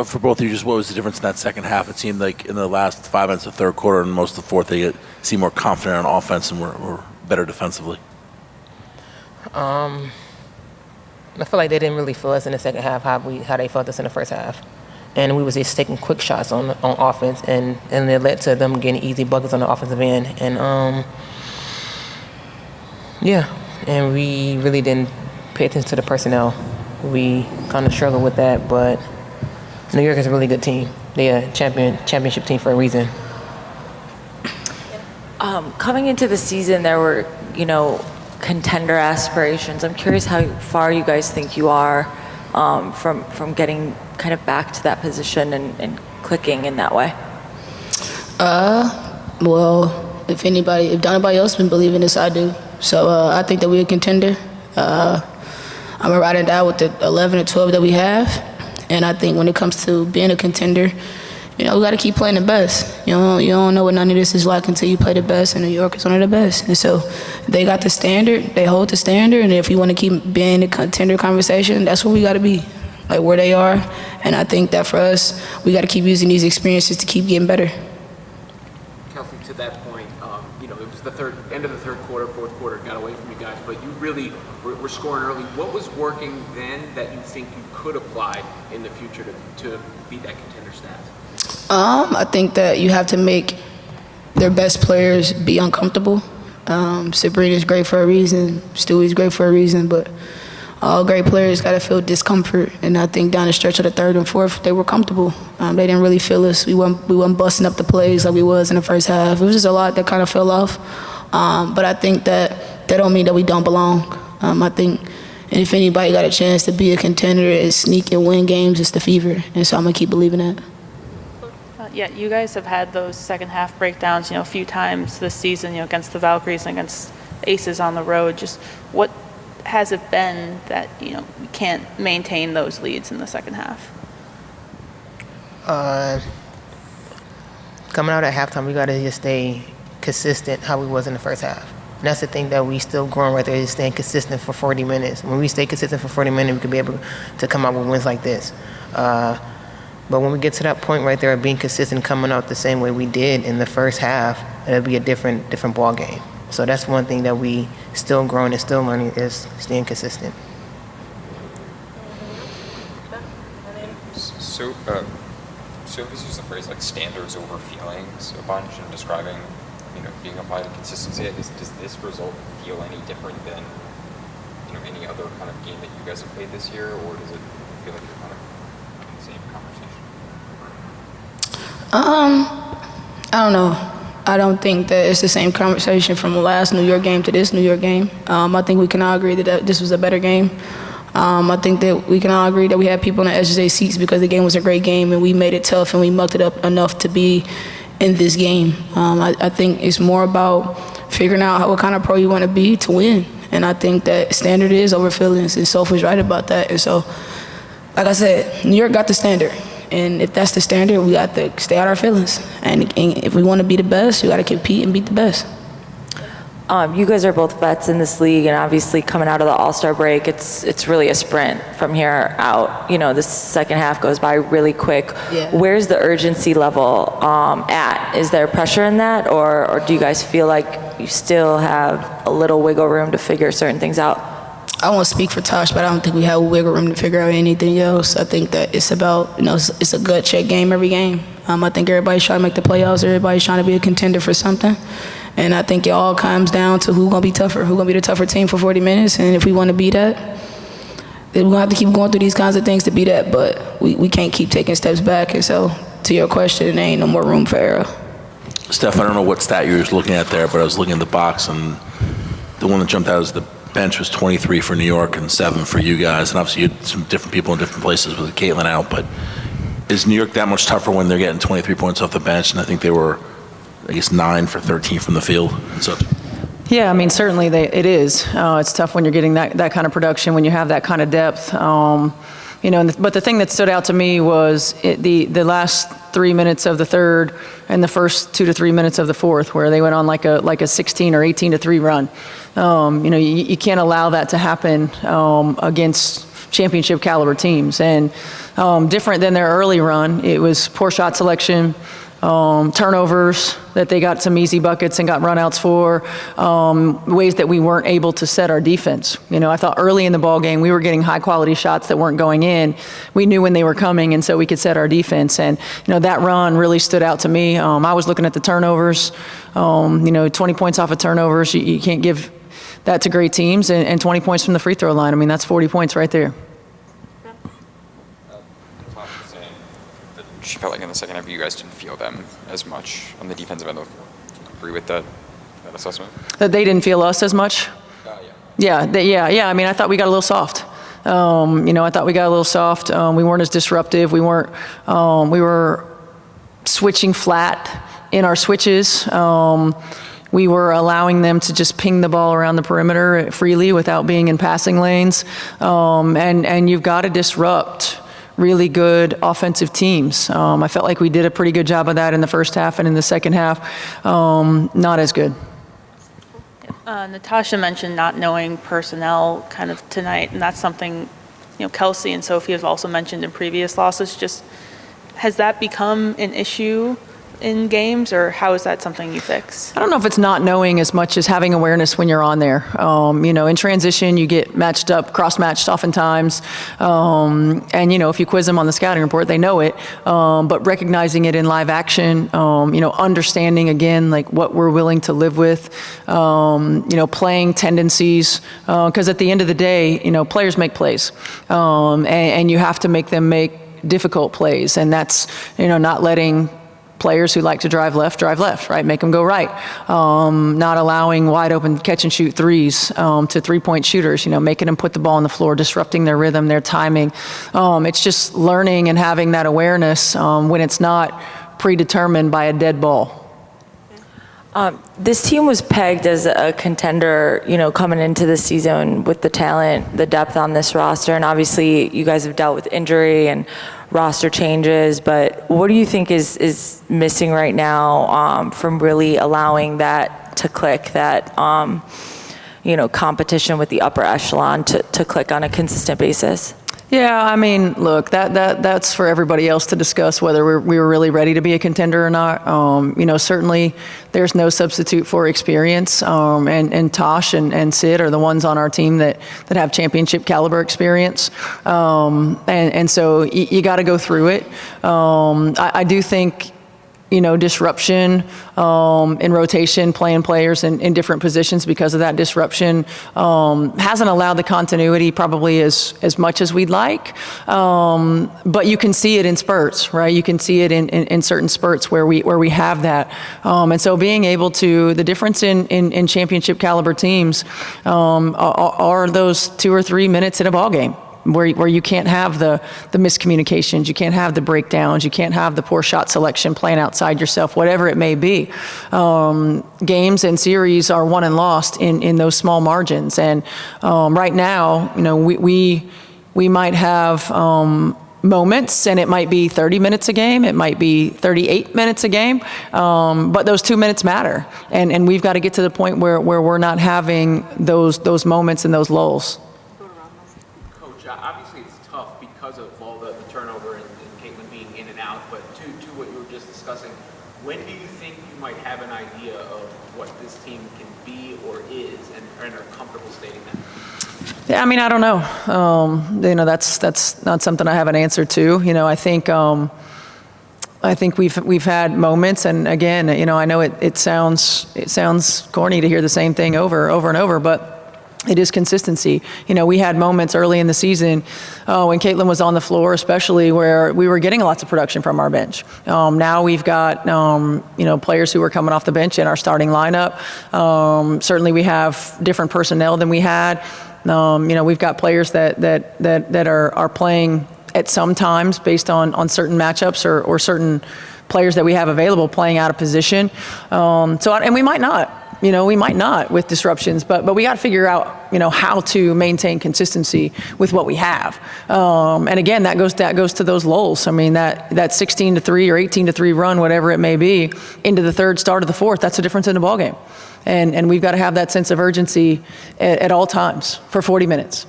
For both of you, just what was the difference in that second half? It seemed like in the last 5 minutes of the third quarter and most of the fourth, they seemed more confident on offense and were better defensively. I feel like they didn't really feel us in the second half how they felt us in the first half. And we was just taking quick shots on offense, and it led to them getting easy buckets on the offensive end. And, and we really didn't pay attention to the personnel. We kind of struggled with that, but New York is a really good team. They're a championship team for a reason. Coming into the season, there were, contender aspirations. I'm curious how far you guys think you are from getting kind of back to that position and clicking in that way. Well, if nobody else been believing this, I do. So I think that we're a contender. I'm gonna ride it out with the 11 or 12 that we have. And I think when it comes to being a contender, we got to keep playing the best. You don't know what none of this is like until you play the best, and New York is one of the best. And so they got the standard, they hold the standard, and if you want to keep being in a contender conversation, that's where we got to be, like where they are. And I think that for us, we got to keep using these experiences to keep getting better. Kelsey, to that point, it was the end of the third quarter, fourth quarter got away from you guys, but you really were scoring early. What was working then that you think you could apply in the future to beat that contender status? I think that you have to make their best players be uncomfortable. Sabrina's great for a reason, Stewie's great for a reason, but all great players got to feel discomfort. And I think down the stretch of the third and fourth, they were comfortable. They didn't really feel us. We weren't busting up the plays like we was in the first half. It was just a lot that kind of fell off. But I think that don't mean that we don't belong. I think, and if anybody got a chance to be a contender and sneak and win games, it's the Fever. And so I'm going to keep believing that. Yeah, you guys have had those second half breakdowns, a few times this season, against the Valkyries and against Aces on the road. Just what has it been that, we can't maintain those leads in the second half? Coming out at halftime, we got to just stay consistent how we was in the first half. And that's the thing that we still growing right there, is staying consistent for 40 minutes. When we stay consistent for 40 minutes, we could be able to come out with wins like this. But when we get to that point right there of being consistent, coming out the same way we did in the first half, it'll be a different ball game. So that's one thing that we still growing and still learning, is staying consistent. So this is the phrase like standards over feelings a bunch in describing, being applied to consistency. Does this result feel any different than, any other kind of game that you guys have played this year, or does it feel like you're kind of having the same conversation? I don't know. I don't think that it's the same conversation from the last New York game to this New York game. I think we can all agree that this was a better game. I think that we can all agree that we had people in the edge of their seats because the game was a great game and we made it tough and we mucked it up enough to be in this game. I think it's more about figuring out what kind of pro you want to be to win. And I think that standard is over feelings, and Soph was right about that. And so, like I said, New York got the standard. And if that's the standard, we got to stay out our feelings. And if we want to be the best, we got to compete and beat the best. You guys are both vets in this league, and obviously coming out of the All-Star break, it's really a sprint from here out. This second half goes by really quick. Yeah. Where's the urgency level at? Is there pressure in that, or do you guys feel like you still have a little wiggle room to figure certain things out? I won't speak for Tosh, but I don't think we have wiggle room to figure out anything else. I think that it's about, it's a gut check game every game. I think everybody's trying to make the playoffs. Everybody's trying to be a contender for something. And I think it all comes down to who's going to be tougher, who's going to be the tougher team for 40 minutes. And if we want to be that, then we're going to have to keep going through these kinds of things to be that. But we can't keep taking steps back. And so, to your question, there ain't no more room for error. Steph, I don't know what stat you were looking at there, but I was looking at the box, and the one that jumped out is the bench was 23 for New York and 7 for you guys. And obviously you had some different people in different places with Caitlin out. But is New York that much tougher when they're getting 23 points off the bench? And I think they were, 9 for 13 from the field and such. Yeah, certainly it is. It's tough when you're getting that kind of production, when you have that kind of depth. But the thing that stood out to me was the last 3 minutes of the third and the first 2 to 3 minutes of the fourth, where they went on like a 16 or 18 to 3 run. You can't allow that to happen against championship caliber teams. And different than their early run, it was poor shot selection, turnovers that they got some easy buckets and got runouts for, ways that we weren't able to set our defense. You know, I thought early in the ball game we were getting high quality shots that weren't going in. We knew when they were coming, and so we could set our defense. And you know, that run really stood out to me. I was looking at the turnovers. You know, 20 points off of turnovers, you can't give that to great teams, and 20 points from the free throw line. I mean, that's 40 points right there. Natasha saying that she felt like in the second half you guys didn't feel them as much on the defensive end. Do you agree with that assessment? That they didn't feel us as much? Yeah. Yeah. I mean, I thought we got a little soft. You know, I thought we got a little soft. We weren't as disruptive. We were switching flat in our switches. We were allowing them to just ping the ball around the perimeter freely without being in passing lanes. And you've got to disrupt really good offensive teams. I felt like we did a pretty good job of that in the first half, and in the second half, not as good. Natasha mentioned not knowing personnel kind of tonight, and that's something, you know, Kelsey and Sophie have also mentioned in previous losses. Just, has that become an issue in games, or how is that something you fix? I don't know if it's not knowing as much as having awareness when you're on there. You know, in transition, you get matched up, cross-matched oftentimes. And, you know, if you quiz them on the scouting report, they know it. But recognizing it in live action, you know, understanding, again, like what we're willing to live with, you know, playing tendencies. Because at the end of the day, you know, players make plays. And you have to make them make difficult plays. And that's, you know, not letting players who like to drive left, right? Make them go right. Not allowing wide open catch and shoot threes to three-point shooters, you know, making them put the ball on the floor, disrupting their rhythm, their timing. It's just learning and having that awareness when it's not predetermined by a dead ball. This team was pegged as a contender, you know, coming into the season with the talent, the depth on this roster, and obviously you guys have dealt with injury and roster changes, but what do you think is missing right now from really allowing that to click, that, you know, competition with the upper echelon to click on a consistent basis? Yeah, I mean, look, that's for everybody else to discuss whether we were really ready to be a contender or not. You know, certainly there's no substitute for experience, and Tosh and Sid are the ones on our team that have championship caliber experience, and so you got to go through it. I do think, you know, disruption in rotation, playing players in different positions because of that disruption hasn't allowed the continuity probably as much as we'd like. But you can see it in spurts, right? You can see it in certain spurts where we have that. And so being able to, the difference in championship caliber teams are those 2 or 3 minutes in a ball game. Where you can't have the miscommunications, you can't have the breakdowns, you can't have the poor shot selection, playing outside yourself, whatever it may be. Games and series are won and lost in those small margins. And right now, you know, we might have moments, and it might be 30 minutes a game, it might be 38 minutes a game, but those 2 minutes matter. And we've got to get to the point where we're not having those moments and those lulls. Obviously it's tough because of all the turnover and Caitlin being in and out, but to what you were just discussing, when do you think you might have an idea of what this team can be or is, and are comfortable stating that? Yeah, I mean, I don't know. You know, that's not something I have an answer to. You know, I think we've had moments, and again, you know, I know it sounds corny to hear the same thing over and over, but it is consistency. You know, we had moments early in the season when Caitlin was on the floor, especially where we were getting lots of production from our bench. Now we've got, you know, players who are coming off the bench in our starting lineup. Certainly we have different personnel than we had. You know, we've got players that are playing at some times based on certain matchups or certain players that we have available playing out of position. And we might not. You know, we might not with disruptions, but we got to figure out, you know, how to maintain consistency with what we have. And again, that goes to those lulls. I mean, that 16-3 or 18-3 run, whatever it may be, into the third, start of the fourth, that's the difference in the ball game. And we've got to have that sense of urgency at all times for 40 minutes.